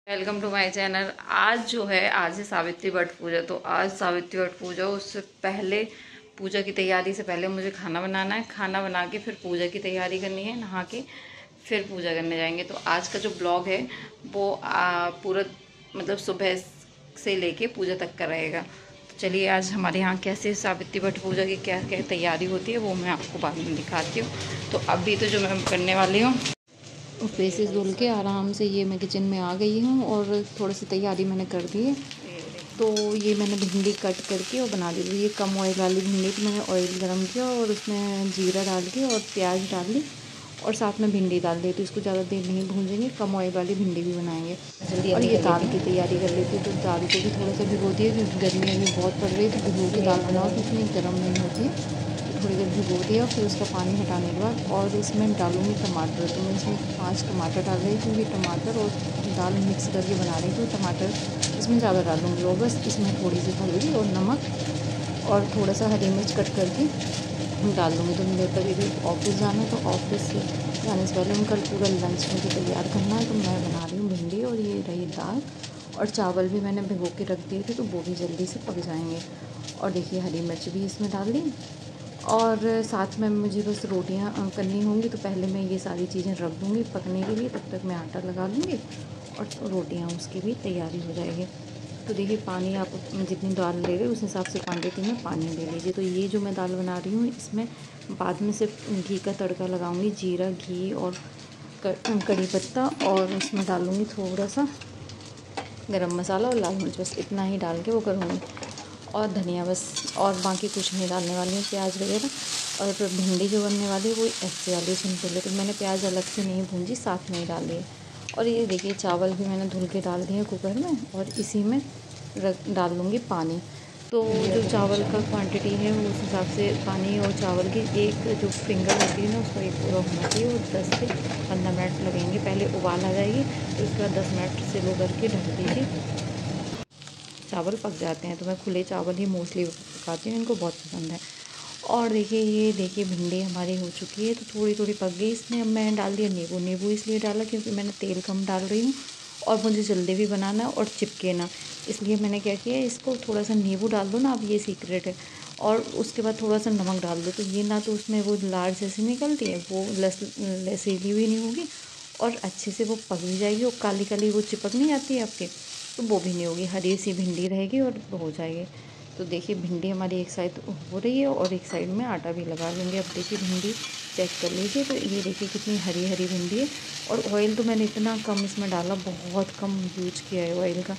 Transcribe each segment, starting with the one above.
Welcome to my channel. आज है Savitri what पूजा। तो आज सावित्री वट पूजा, उससे पहले पूजा की तैयारी से पहले मुझे खाना बनाना है। खाना बना के फिर पूजा की तैयारी करनी है, नहा के फिर पूजा करने जाएंगे। तो आज का जो ब्लॉग है वो पूरा मतलब सुबह से लेके पूजा तक का रहेगा। तो चलिए आज हमारे यहाँ कैसे सावित्री वट पूजा की क्या क्या तैयारी होती है वो मैं आपको बाद में दिखाती हूँ। तो अभी तो जो मैं करने वाली हूँ, फेसेस धुल के आराम से ये मैं किचन में आ गई हूँ और थोड़ी सी तैयारी मैंने कर दी है। तो ये मैंने भिंडी कट करके और बना दी थी। ये कम ऑयल वाली भिंडी थी। मैंने ऑयल गरम किया और उसमें जीरा डाल के और प्याज डाल दी और साथ में भिंडी डाल दी। तो इसको ज़्यादा देर नहीं भूंजेंगे, कम ऑयल वाली भिंडी भी बनाएंगे। और ये दाल की तैयारी कर लेती। तो दाल को भी थोड़ा सा भिगो दिया क्योंकि गर्मी अभी बहुत पड़ रही है। तो भिगो के दाल बनाओ तो इतनी गर्म नहीं होती है। थोड़ी देर भिगो दिया, फिर उसका पानी हटाने के बाद और इसमें डालूँगी टमाटर। तो मैं इसमें 5 टमाटर डाल रही हूँ क्योंकि टमाटर और दाल मिक्स करके बना रही थी। तो टमाटर इसमें ज़्यादा डालूँगी और बस इसमें थोड़ी सी हल्दी और नमक और थोड़ा सा हरी मिर्च कट करके डाल दूँगी। तो मेरे पर भी ऑफिस जाना है, तो ऑफिस से जाने से पहले उनका पूरा लंच मुझे तैयार करना है। तो मैं बना रही हूँ भिंडी और ये रही दाल, और चावल भी मैंने भिगो के रख दिए थे तो वो भी जल्दी से पक जाएंगे। और देखिए हरी मिर्च भी इसमें डाल दी और साथ में मुझे बस रोटियां करनी होंगी। तो पहले मैं ये सारी चीज़ें रख दूँगी पकने के लिए, तब तक मैं आटा लगा लूँगी और रोटियां उसकी भी तैयारी हो जाएगी। तो देखिए पानी आप जितनी दाल ले रहे हो उस हिसाब से क्वांटिटी में पानी ले लीजिए। तो ये जो मैं दाल बना रही हूँ इसमें बाद में सिर्फ घी का तड़का लगाऊंगी। जीरा, घी और कड़ी पत्ता, और उसमें डालूँगी थोड़ा सा गरम मसाला और लाल मिर्च, बस इतना ही डाल के वो करूँगी। और धनिया बस, और बाकी कुछ नहीं डालने वाली हूँ, प्याज वगैरह। और भिंडी जो बनने वाली है वो ऐसे वाली सिंपल है। तो मैंने प्याज अलग से नहीं भूंजी, साथ में ही डाल दिए। और ये देखिए चावल भी मैंने धुल के डाल दिए कुकर में और इसी में डाल लूँगी पानी। तो जो चावल का क्वांटिटी है वो उस हिसाब से पानी और चावल की एक जो फिंगर होती है ना उसको एक पूरा होना चाहिए। और 10 से 15 मिनट लगेंगे, पहले उबाल आ जाएगी तो उसके बाद 10 मिनट से लो करके ढक दीजिए, चावल पक जाते हैं। तो मैं खुले चावल ही मोस्टली पकाती हूँ, इनको बहुत पसंद है। और देखिए ये देखिए भिंडी हमारी हो चुकी है, तो थोड़ी थोड़ी पक गई। इसमें अब मैं डाल दिया नींबू। नींबू इसलिए डाला क्योंकि मैंने तेल कम डाल रही हूँ और मुझे जल्दी भी बनाना है और चिपके ना, इसलिए मैंने क्या किया, इसको थोड़ा सा नींबू डाल दो ना, अब ये सीक्रेट है। और उसके बाद थोड़ा सा नमक डाल दो। तो ये ना तो उसमें वो लार जैसी निकलती है, वो लसीली भी नहीं होगी और अच्छे से वो पक भी जाएगी। और काली काली वो चिपक नहीं आती है आपके, तो वो भी नहीं होगी, हरी सी भिंडी रहेगी और हो जाएगी। तो देखिए भिंडी हमारी एक साइड हो रही है और एक साइड में आटा भी लगा लेंगे। अब देखिए भिंडी चेक कर लीजिए, तो ये देखिए कितनी हरी हरी भिंडी है। और ऑयल तो मैंने इतना कम इसमें डाला, बहुत कम यूज किया है ऑयल का।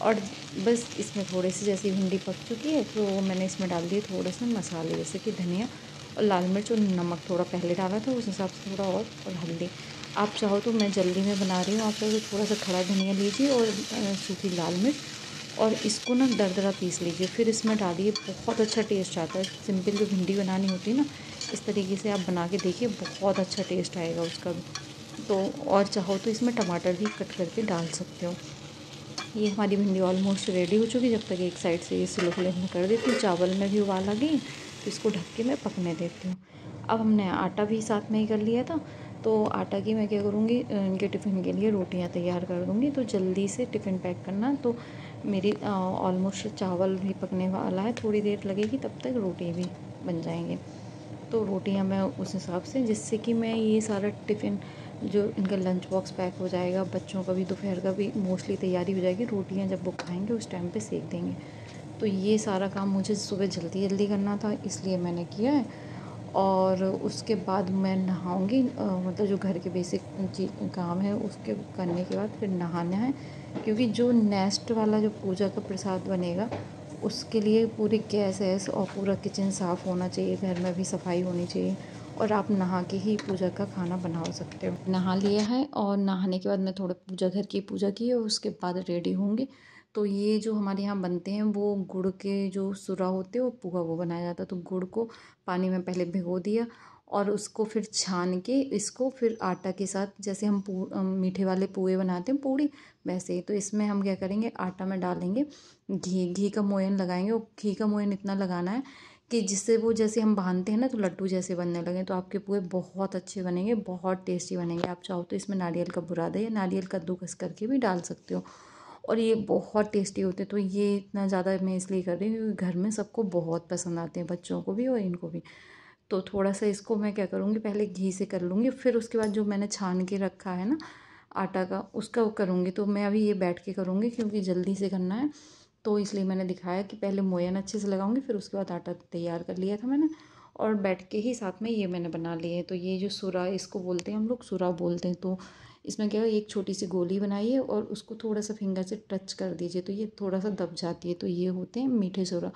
और बस इसमें थोड़ी सी जैसी भिंडी पक चुकी है तो मैंने इसमें डाल दिए थोड़े से मसाले, जैसे कि धनिया और लाल मिर्च और नमक थोड़ा पहले डाला था उस हिसाब से थोड़ा और हल्दी। आप चाहो तो, मैं जल्दी में बना रही हूँ, आप चाहो तो थोड़ा सा खड़ा धनिया लीजिए और सूखी लाल मिर्च, और इसको ना दरदरा पीस लीजिए, फिर इसमें डालिए, बहुत अच्छा टेस्ट आता है। सिंपल जो भिंडी बनानी होती है ना, इस तरीके से आप बना के देखिए, बहुत अच्छा टेस्ट आएगा उसका भी। तो और चाहो तो इसमें टमाटर भी कट करके डाल सकते हो। ये हमारी भिंडी ऑलमोस्ट रेडी हो चुकी है। जब तक एक साइड से ये स्लो फ्लेम में कर देती हूँ, चावल में भी उबाल आ गई, तो इसको ढक के मैं पकने देती हूँ। अब हमने आटा भी साथ में ही कर लिया था, तो आटा की मैं क्या करूँगी, इनके टिफ़िन के लिए रोटियाँ तैयार कर दूँगी। तो जल्दी से टिफ़िन पैक करना। तो मेरी ऑलमोस्ट चावल भी पकने वाला है, थोड़ी देर लगेगी, तब तक रोटी भी बन जाएंगे। तो रोटियां मैं उस हिसाब से, जिससे कि मैं ये सारा टिफ़िन जो इनका लंच बॉक्स पैक हो जाएगा, बच्चों का भी दोपहर का भी मोस्टली तैयारी हो जाएगी। रोटियां जब वो खाएंगे उस टाइम पे सेक देंगे। तो ये सारा काम मुझे सुबह जल्दी जल्दी करना था, इसलिए मैंने किया है। और उसके बाद मैं नहाऊंगी, मतलब जो घर के बेसिक काम है उसके करने के बाद फिर नहाना है। क्योंकि जो नेक्स्ट वाला जो पूजा का प्रसाद बनेगा उसके लिए पूरी गैस वैस और पूरा किचन साफ़ होना चाहिए, घर में भी सफाई होनी चाहिए। और आप नहा के ही पूजा का खाना बना सकते हो। नहा लिया है और नहाने के बाद मैं थोड़ा पूजा घर की पूजा की और उसके बाद रेडी होंगी। तो ये जो हमारे यहाँ बनते हैं वो गुड़ के जो सुरा होते हैं वो पुआ वो बनाया जाता है। तो गुड़ को पानी में पहले भिगो दिया और उसको फिर छान के इसको फिर आटा के साथ, जैसे हम मीठे वाले पुए बनाते हैं पूड़ी, वैसे ही। तो इसमें हम क्या करेंगे, आटा में डालेंगे घी। घी का मोयन लगाएंगे और घी का मोयन इतना लगाना है कि जिससे वो जैसे हम बांधते हैं ना तो लड्डू जैसे बनने लगे। तो आपके पुए बहुत अच्छे बनेंगे, बहुत टेस्टी बनेंगे। आप चाहो तो इसमें नारियल का बुरादा या नारियल कद्दूकस करके भी डाल सकते हो, और ये बहुत टेस्टी होते हैं। तो ये इतना ज़्यादा मैं इसलिए कर रही हूँ क्योंकि घर में सबको बहुत पसंद आते हैं, बच्चों को भी और इनको भी। तो थोड़ा सा इसको मैं क्या करूँगी, पहले घी से कर लूँगी, फिर उसके बाद जो मैंने छान के रखा है ना आटा का, उसका वो करूँगी। तो मैं अभी ये बैठ के करूँगी क्योंकि जल्दी से करना है, तो इसलिए मैंने दिखाया कि पहले मोयन अच्छे से लगाऊंगी, फिर उसके बाद आटा तैयार कर लिया था मैंने, और बैठ के ही साथ में ये मैंने बना लिए है। तो ये जो सुरा इसको बोलते हैं हम लोग, सुरा बोलते हैं। तो इसमें क्या है, एक छोटी सी गोली बनाइए और उसको थोड़ा सा फिंगर से टच कर दीजिए तो ये थोड़ा सा दब जाती है। तो ये होते हैं मीठे सुरा।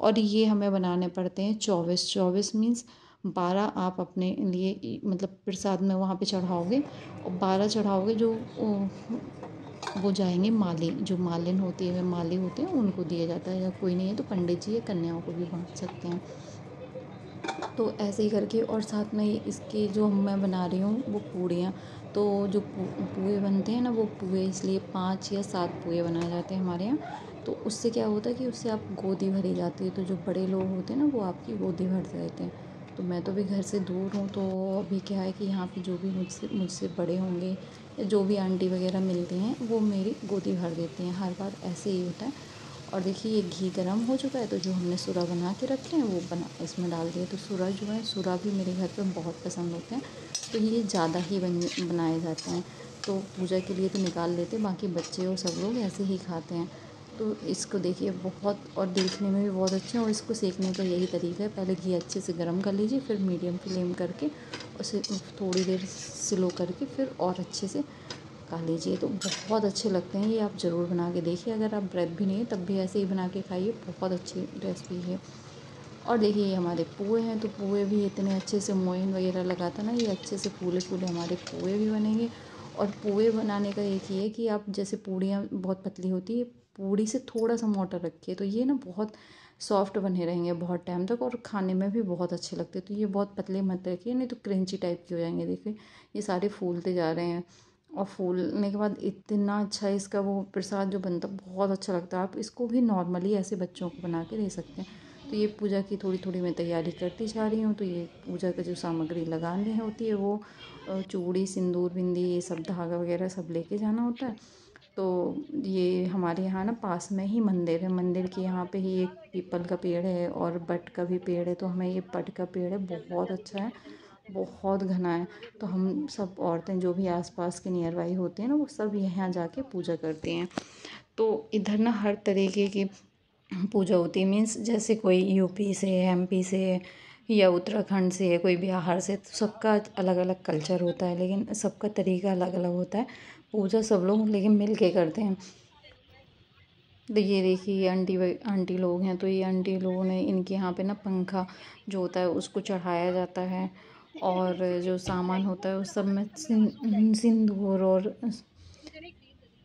और ये हमें बनाने पड़ते हैं 24। 24 मीन्स 12 आप अपने लिए मतलब प्रसाद में वहाँ पे चढ़ाओगे, और 12 चढ़ाओगे जो वो जाएंगे माली, जो मालिन होती है, माली होते हैं, उनको दिया जाता है। या कोई नहीं है तो पंडित जी या कन्याओं को भी बांट सकते हैं। तो ऐसे ही करके, और साथ में इसके जो मैं बना रही हूँ वो पूड़ियाँ। तो जो पुए बनते हैं ना, वो पुए इसलिए 5 या 7 पुए बनाए जाते हैं हमारे यहाँ। तो उससे क्या होता है कि उससे आप गोदी भरी जाती है। तो जो बड़े लोग होते हैं ना वो आपकी गोदी भर देते हैं। तो मैं तो भी घर से दूर हूँ, तो अभी क्या है कि यहाँ पे जो भी मुझसे बड़े होंगे या जो भी आंटी वगैरह मिलती हैं वो मेरी गोदी भर देती हैं। हर बार ऐसे ही होता है। और देखिए ये घी गरम हो चुका है, तो जो हमने सुरा बना के रखे हैं वो इसमें डाल दिए। तो सुरा जो है, सुरा भी मेरे घर पे बहुत पसंद होते हैं, तो ये ज़्यादा ही बनाए जाते हैं। तो पूजा के लिए तो निकाल लेते हैं, बाकी बच्चे और सब लोग ऐसे ही खाते हैं। तो इसको देखिए बहुत, और देखने में भी बहुत अच्छे हैं। और इसको सेकने का यही तरीका है, पहले घी अच्छे से गर्म कर लीजिए, फिर मीडियम फ्लेम करके उसे थोड़ी देर स्लो करके फिर और अच्छे से खा लीजिए। तो बहुत अच्छे लगते हैं, ये आप ज़रूर बना के देखिए। अगर आप ब्रेड भी नहीं है तब भी ऐसे ही बना के खाइए, बहुत अच्छी रेसिपी है। और देखिए ये हमारे पुए हैं, तो पुए भी इतने अच्छे से मोइन वगैरह लगाता ना, ये अच्छे से फूले फूले हमारे पुए भी बनेंगे। और पुए बनाने का एक ही है कि आप जैसे पूड़ियाँ बहुत पतली होती है, पूड़ी से थोड़ा सा मोटा रखिए, तो ये ना बहुत सॉफ्ट बने रहेंगे बहुत टाइम तक, और खाने में भी बहुत अच्छे लगते हैं। तो ये बहुत पतले मत रखिए, नहीं तो क्रंची टाइप के हो जाएंगे। देखिए ये सारे फूलते जा रहे हैं, और फूलने के बाद इतना अच्छा इसका वो प्रसाद जो बनता है बहुत अच्छा लगता है। आप इसको भी नॉर्मली ऐसे बच्चों को बना के दे सकते हैं। तो ये पूजा की थोड़ी थोड़ी मैं तैयारी करती जा रही हूँ। तो ये पूजा का जो सामग्री लगानी होती है वो चूड़ी, सिंदूर, बिंदी, ये सब धागा वगैरह सब लेके जाना होता है। तो ये हमारे यहाँ ना पास में ही मंदिर है, मंदिर के यहाँ पे ही एक पीपल का पेड़ है और बट का भी पेड़ है। तो हमें ये बट का पेड़ है, बहुत अच्छा है, बहुत घना है। तो हम सब औरतें जो भी आसपास के नियर बाई होते हैं ना, वो सब यहाँ जाके पूजा करती हैं। तो इधर ना हर तरीके की पूजा होती है, मीन्स जैसे कोई यूपी से, एमपी से या उत्तराखंड से, कोई बिहार से, तो सबका अलग अलग कल्चर होता है, लेकिन सबका तरीका अलग अलग होता है। पूजा सब लोग लेकिन मिल के करते हैं। तो ये देखिए आंटी लोग हैं, तो ये आंटी लोगों ने, इनके यहाँ पे ना पंखा जो होता है उसको चढ़ाया जाता है, और जो सामान होता है उस सब में सिंदूर और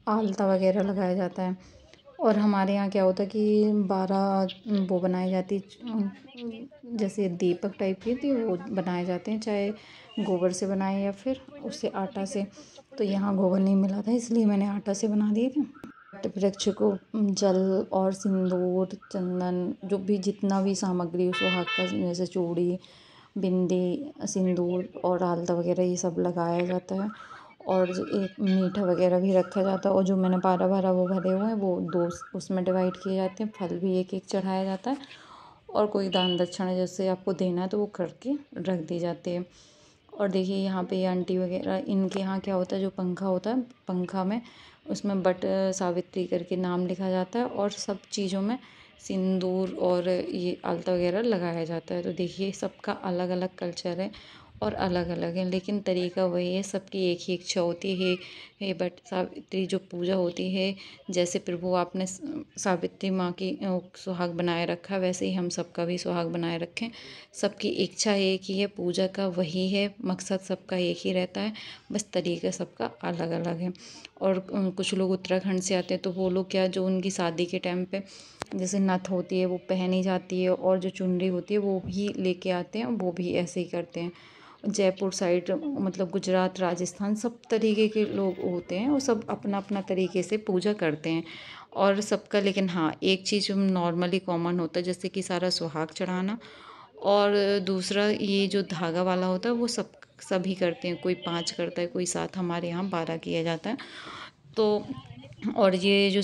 आलता वगैरह लगाया जाता है। और हमारे यहाँ क्या होता है कि 12 वो बनाई जाती, जैसे दीपक टाइप की थी, वो बनाए जाते हैं, चाहे गोबर से बनाए या फिर उससे आटा से। तो यहाँ गोबर नहीं मिला था इसलिए मैंने आटा से बना दिए थे। वृक्ष को जल और सिंदूर, चंदन, जो भी जितना भी सामग्री सुहाग का, जैसे चूड़ी, बिंदी, सिंदूर और आलता वगैरह ये सब लगाया जाता है। और एक मीठा वगैरह भी रखा जाता है। और जो मैंने 12 वो भरे हुए हैं वो दो उसमें डिवाइड किए जाते हैं, फल भी एक एक चढ़ाया जाता है। और कोई दान दक्षिणा जैसे आपको देना है तो वो करके रख दी जाती है। और देखिए यहाँ पे ये आंटी वगैरह, इनके यहाँ क्या होता है, जो पंखा होता है, पंखा में उसमें बट सावित्री करके नाम लिखा जाता है, और सब चीज़ों में सिंदूर और ये आलता वगैरह लगाया जाता है। तो देखिए सबका अलग अलग कल्चर है और अलग अलग है, लेकिन तरीका वही है, सबकी एक ही इच्छा होती है। हे बट सावित्री जो पूजा होती है, जैसे प्रभु आपने सावित्री माँ की सुहाग बनाए रखा, वैसे ही हम सबका भी सुहाग बनाए रखें। सबकी इच्छा एक ही है, पूजा का वही है मकसद, सबका एक ही रहता है, बस तरीका सबका अलग अलग है। और कुछ लोग उत्तराखंड से आते हैं, तो वो लोग क्या, जो उनकी शादी के टाइम पे जैसे नथ होती है वो पहनी जाती है, और जो चुनरी होती है वो भी लेके आते हैं, वो भी ऐसे ही करते हैं। जयपुर साइड, मतलब गुजरात, राजस्थान, सब तरीके के लोग होते हैं और सब अपना अपना तरीके से पूजा करते हैं। और सबका, लेकिन हाँ, एक चीज़ नॉर्मली कॉमन होता है, जैसे कि सारा सुहाग चढ़ाना। और दूसरा ये जो धागा वाला होता है वो सभी करते हैं, कोई 5 करता है, कोई 7, हमारे यहाँ 12 किया जाता है। तो और ये जो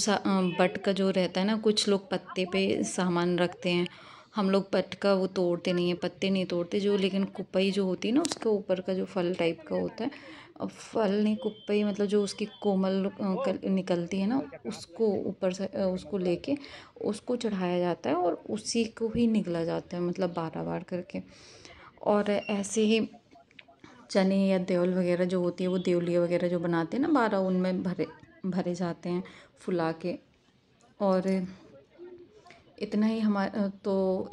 बट का जो रहता है ना, कुछ लोग पत्ते पे सामान रखते हैं, हम लोग बट का वो तोड़ते नहीं हैं, पत्ते नहीं तोड़ते जो, लेकिन कुपई जो होती है ना, उसके ऊपर का जो फल टाइप का होता है, फल नहीं, कुपई मतलब जो उसकी कोमल निकलती है ना, उसको ऊपर से उसको लेके उसको चढ़ाया जाता है और उसी को ही निकला जाता है, मतलब 12 बार करके। और ऐसे ही चने या देवल वगैरह जो होती है, वो देवलिया वगैरह जो बनाते हैं ना 12, उनमें भरे भरे जाते हैं फुला के। और इतना ही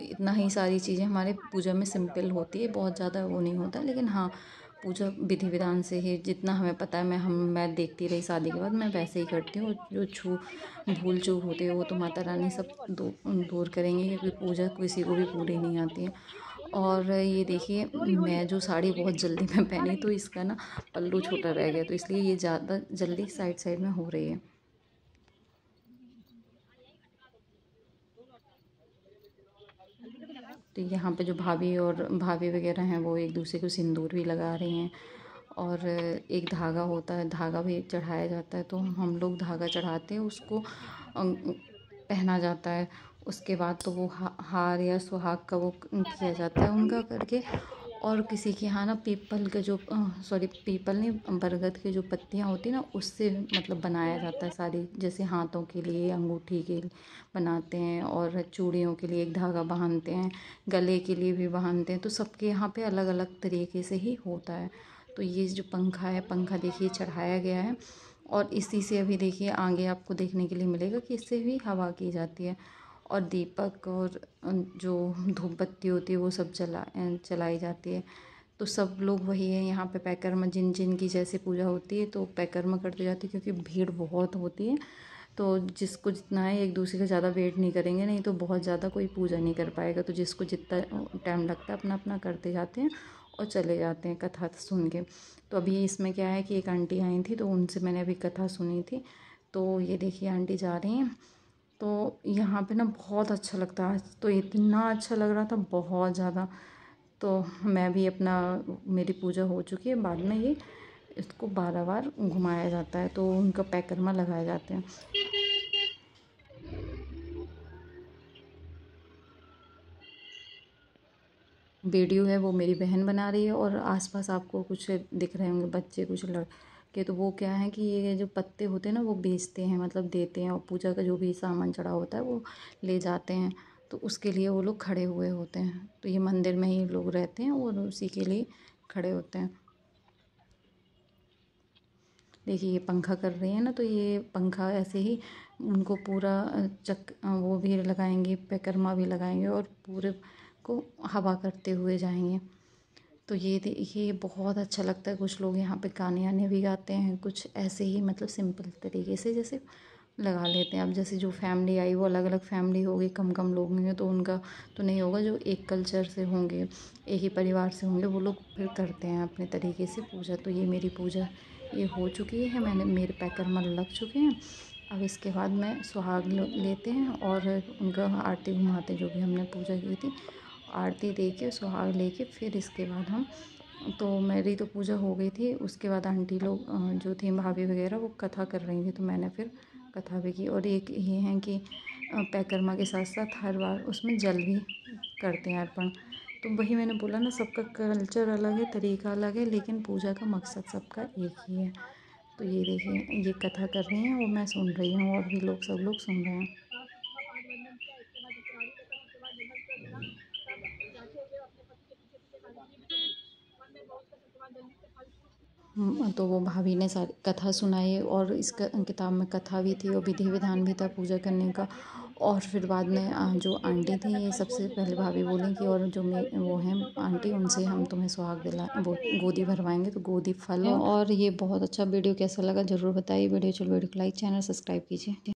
इतना ही सारी चीज़ें हमारे पूजा में सिंपल होती है, बहुत ज़्यादा वो नहीं होता, लेकिन हाँ, पूजा विधि विधान से ही जितना हमें पता है, मैं देखती रही शादी के बाद, मैं वैसे ही करती हूँ। जो भूल चूक होती है वो तो माता रानी सब दूर करेंगे, क्योंकि पूजा किसी को भी पूरी नहीं आती है। और ये देखिए, मैं जो साड़ी बहुत जल्दी में पहनी, तो इसका ना पल्लू छोटा रह गया, तो इसलिए ये ज़्यादा जल्दी साइड साइड में हो रही है। तो यहाँ पे जो भाभी वगैरह हैं, वो एक दूसरे को सिंदूर भी लगा रही हैं। और एक धागा होता है, धागा भी चढ़ाया जाता है, तो हम लोग धागा चढ़ाते हैं, उसको पहना जाता है। उसके बाद तो वो हार या सुहाग का वो किया जाता है उनका करके। और किसी के यहाँ ना पीपल के जो पीपल नहीं, बरगद की जो पत्तियाँ होती हैं ना, उससे मतलब बनाया जाता है सारी, जैसे हाथों के लिए, अंगूठी के लिए बनाते हैं, और चूड़ियों के लिए एक धागा बांधते हैं, गले के लिए भी बांधते हैं। तो सबके यहाँ पे अलग अलग तरीके से ही होता है। तो ये जो पंखा है, पंखा देखिए चढ़ाया गया है, और इसी से अभी देखिए आगे आपको देखने के लिए मिलेगा कि इससे भी हवा की जाती है। और दीपक और जो धूप बत्ती होती है वो सब चलाई जाती है। तो सब लोग वही है यहाँ पे पैकर्मा, जिन जिन की जैसे पूजा होती है तो पैकर्मा करते जाते हैं, क्योंकि भीड़ बहुत होती है। तो जिसको जितना है, एक दूसरे का ज़्यादा वेट नहीं करेंगे, नहीं तो बहुत ज़्यादा कोई पूजा नहीं कर पाएगा। तो जिसको जितना टाइम लगता है अपना अपना करते जाते हैं और चले जाते हैं कथा सुन के। तो अभी इसमें क्या है कि एक आंटी आई थी, तो उनसे मैंने अभी कथा सुनी थी। तो ये देखिए आंटी जा रही हैं। तो यहाँ पे ना बहुत अच्छा लगता है, आज तो इतना अच्छा लग रहा था, बहुत ज़्यादा। तो मैं भी अपना, मेरी पूजा हो चुकी है, बाद में ये इसको 12 बार घुमाया जाता है, तो उनका पैकर्मा लगाए जाते हैं। वीडियो है वो मेरी बहन बना रही है, और आसपास आपको कुछ दिख रहे होंगे बच्चे, कुछ लड़के। तो वो क्या है कि ये जो पत्ते होते हैं ना, वो बेचते हैं, मतलब देते हैं, और पूजा का जो भी सामान चढ़ा होता है वो ले जाते हैं। तो उसके लिए वो लोग खड़े हुए होते हैं, तो ये मंदिर में ही लोग रहते हैं और उसी के लिए खड़े होते हैं। देखिए ये पंखा कर रही है ना, तो ये पंखा ऐसे ही उनको पूरा वो भी लगाएंगे, पैकर्मा भी लगाएंगे, और पूरे को हवा करते हुए जाएंगे। तो ये देखिए बहुत अच्छा लगता है। कुछ लोग यहाँ पे गाने आने भी गाते हैं, कुछ ऐसे ही मतलब सिंपल तरीके से जैसे लगा लेते हैं। अब जैसे जो फैमिली आई वो अलग अलग फैमिली होगी, कम कम लोग होंगे, तो उनका तो नहीं होगा। जो एक कल्चर से होंगे, एक ही परिवार से होंगे, वो लोग फिर करते हैं अपने तरीके से पूजा। तो ये मेरी पूजा ये हो चुकी है, मेरे पैकर्मा लग चुके हैं। अब इसके बाद मैं सुहाग लेते हैं और उनका आरती घुमाते हैं, जो भी हमने पूजा की थी आरती दे के सुहाग लेके, फिर इसके बाद हम, तो मेरी तो पूजा हो गई थी। उसके बाद आंटी लोग जो थी भाभी वगैरह, वो कथा कर रही थी, तो मैंने फिर कथा भी की। और एक ये है कि पैकर्मा के साथ साथ हर बार उसमें जल भी करते हैं अर्पण। तो वही मैंने बोला ना, सबका कल्चर अलग है, तरीका अलग है, लेकिन पूजा का मकसद सबका एक ही है। तो ये देखिए ये कथा कर रही हैं, वो मैं सुन रही हूँ, और भी लोग सब लोग सुन रहे हैं। तो वो भाभी ने सारी कथा सुनाई, और इस किताब में कथा भी थी और विधि विधान भी था पूजा करने का। और फिर बाद में जो आंटी थी, ये सबसे पहले भाभी बोली कि और जो वो हैं आंटी, उनसे हम तुम्हें सुहाग दिला वो गोदी भरवाएंगे, तो गोदी फल। और ये बहुत अच्छा वीडियो कैसा लगा ज़रूर बताइए। वीडियो को लाइक, चैनल सब्सक्राइब कीजिए।